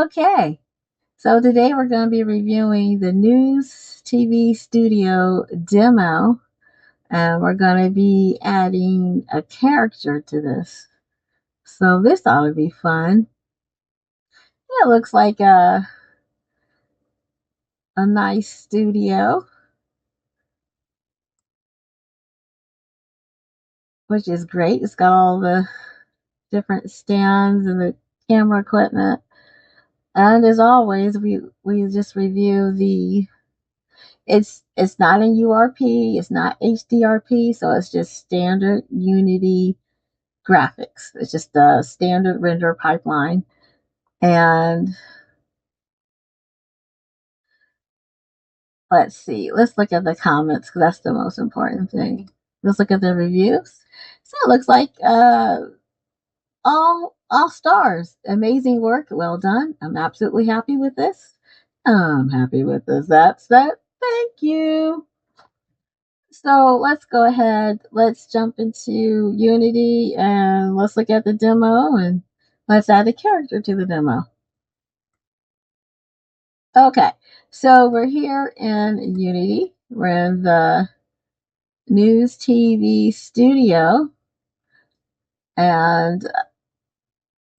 Okay, so today we're going to be reviewing the News TV Studio demo, and we're going to be adding a character to this. So this ought to be fun. It looks like a nice studio, which is great. It's got all the different stands and the camera equipment. And as always, we just review the it's not in URP, it's not HDRP, so it's just standard Unity graphics. It's just a standard render pipeline. And let's see, let's look at the comments because that's the most important thing. Let's look at the reviews. So it looks like all stars. Amazing work, well done. I'm absolutely happy with this. I'm happy with this. That's that. Thank you. So let's go ahead. Let's jump into Unity and let's look at the demo and let's add a character to the demo. Okay, so we're here in Unity. We're in the News TV Studio, and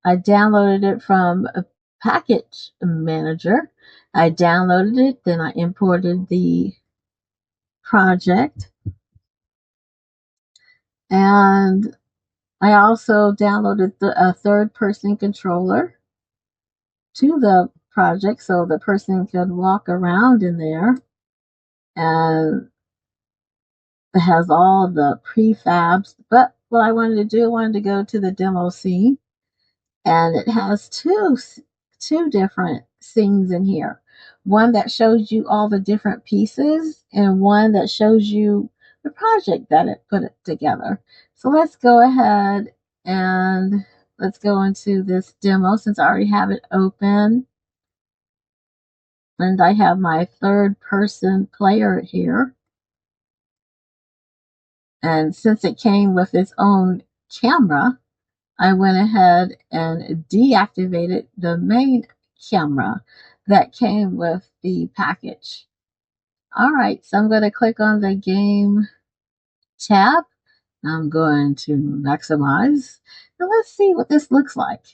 I downloaded it from a package manager. I downloaded it, then I imported the project, and I also downloaded a third-person controller to the project so the person could walk around in there, and it has all the prefabs. But what I wanted to do, I wanted to go to the demo scene, and it has two different scenes in here. One that shows you all the different pieces, and one that shows you the project that it put it together. So let's go ahead and let's go into this demo since I already have it open. And I have my third person player here. And since it came with its own camera, I went ahead and deactivated the main camera that came with the package. All right, so I'm going to click on the game tab. I'm going to maximize. And let's see what this looks like.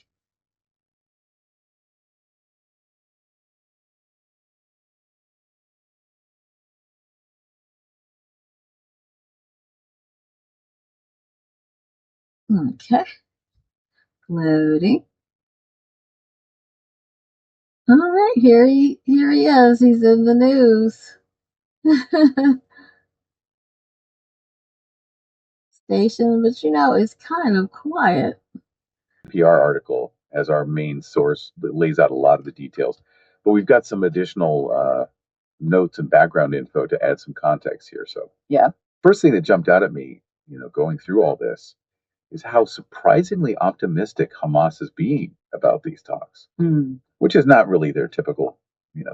Okay, loading. All right, here he is. He's in the news. Station, but it's kind of quiet. PR article as our main source that lays out a lot of the details. But we've got some additional notes and background info to add some context here. So, Yeah. First thing that jumped out at me, going through all this, is how surprisingly optimistic Hamas is being about these talks, which is not really their typical,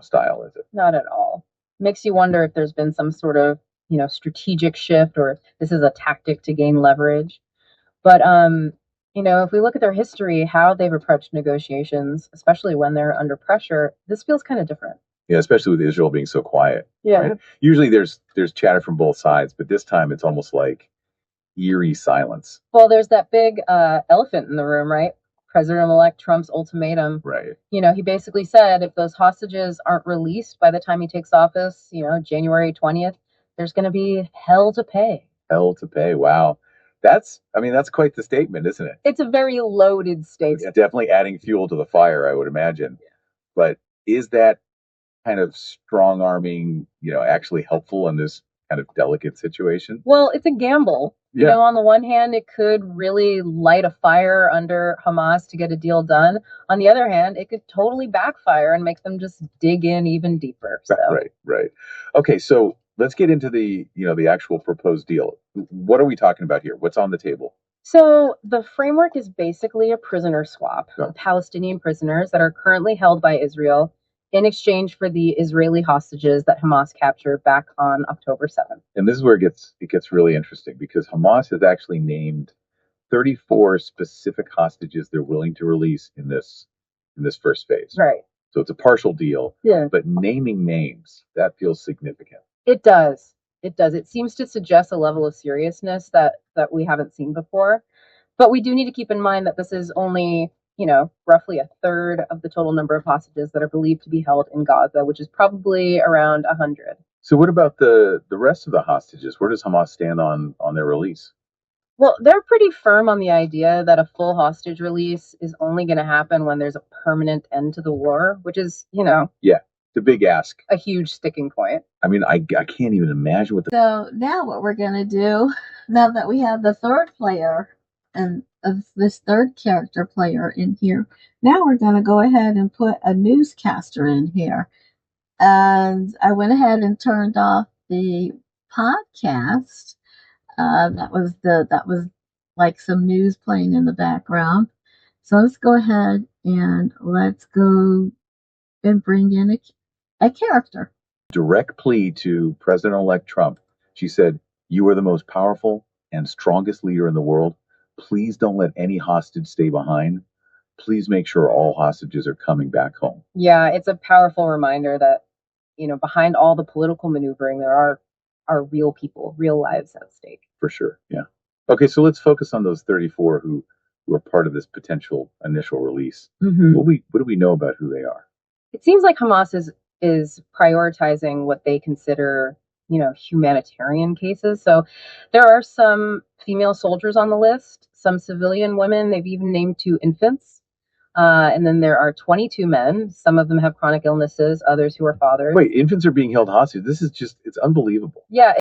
style, is it? Not at all. Makes you wonder if there's been some sort of, strategic shift or if this is a tactic to gain leverage. But, if we look at their history, how they've approached negotiations, especially when they're under pressure, this feels kind of different. Yeah, especially with Israel being so quiet. Yeah. Right? Usually there's chatter from both sides, but this time it's almost like eerie silence. Well, there's that big elephant in the room, right? President-elect Trump's ultimatum. Right. He basically said if those hostages aren't released by the time he takes office, January 20th, there's going to be hell to pay. Hell to pay. Wow. That's quite the statement, isn't it? It's a very loaded statement. It's definitely adding fuel to the fire, I would imagine. Yeah. But is that kind of strong arming, actually helpful in this kind of delicate situation? Well, it's a gamble. Yeah. On the one hand, it could really light a fire under Hamas to get a deal done. On the other hand, it could totally backfire and make them just dig in even deeper. So. Right. Okay, so let's get into the actual proposed deal. What are we talking about here? What's on the table? So the framework is basically a prisoner swap of Palestinian prisoners that are currently held by Israel in exchange for the Israeli hostages that Hamas captured back on October 7th. And this is where it gets really interesting because Hamas has actually named 34 specific hostages they're willing to release in this in this first phase. Right. So it's a partial deal. Yeah. But naming names, that feels significant. It does. It does. It seems to suggest a level of seriousness that we haven't seen before. But we do need to keep in mind that this is only, roughly a third of the total number of hostages that are believed to be held in Gaza, which is probably around 100. So what about the rest of the hostages? Where does Hamas stand on their release? Well, they're pretty firm on the idea that a full hostage release is only going to happen when there's a permanent end to the war, which is, Yeah, the big ask. A huge sticking point. I mean, I can't even imagine what the... So now what we're going to do, now that we have the third player and of this third character player in here, now we're going to go ahead and put a newscaster in here. And I went ahead and turned off the podcast. That was like some news playing in the background. So let's go ahead and let's go and bring in a character. Direct plea to President-elect Trump. She said, "You are the most powerful and strongest leader in the world. Please don't let any hostage stay behind. Please make sure all hostages are coming back home." Yeah, it's a powerful reminder that, behind all the political maneuvering, there are real people, real lives at stake. For sure, yeah. Okay, so let's focus on those 34 who are part of this potential initial release. Mm-hmm. What do we know about who they are? It seems like Hamas is prioritizing what they consider, humanitarian cases. So there are some female soldiers on the list, some civilian women. They've even named 2 infants. And then there are 22 men. Some of them have chronic illnesses, others who are fathers. Wait, infants are being held hostage. This is just, it's unbelievable. Yeah.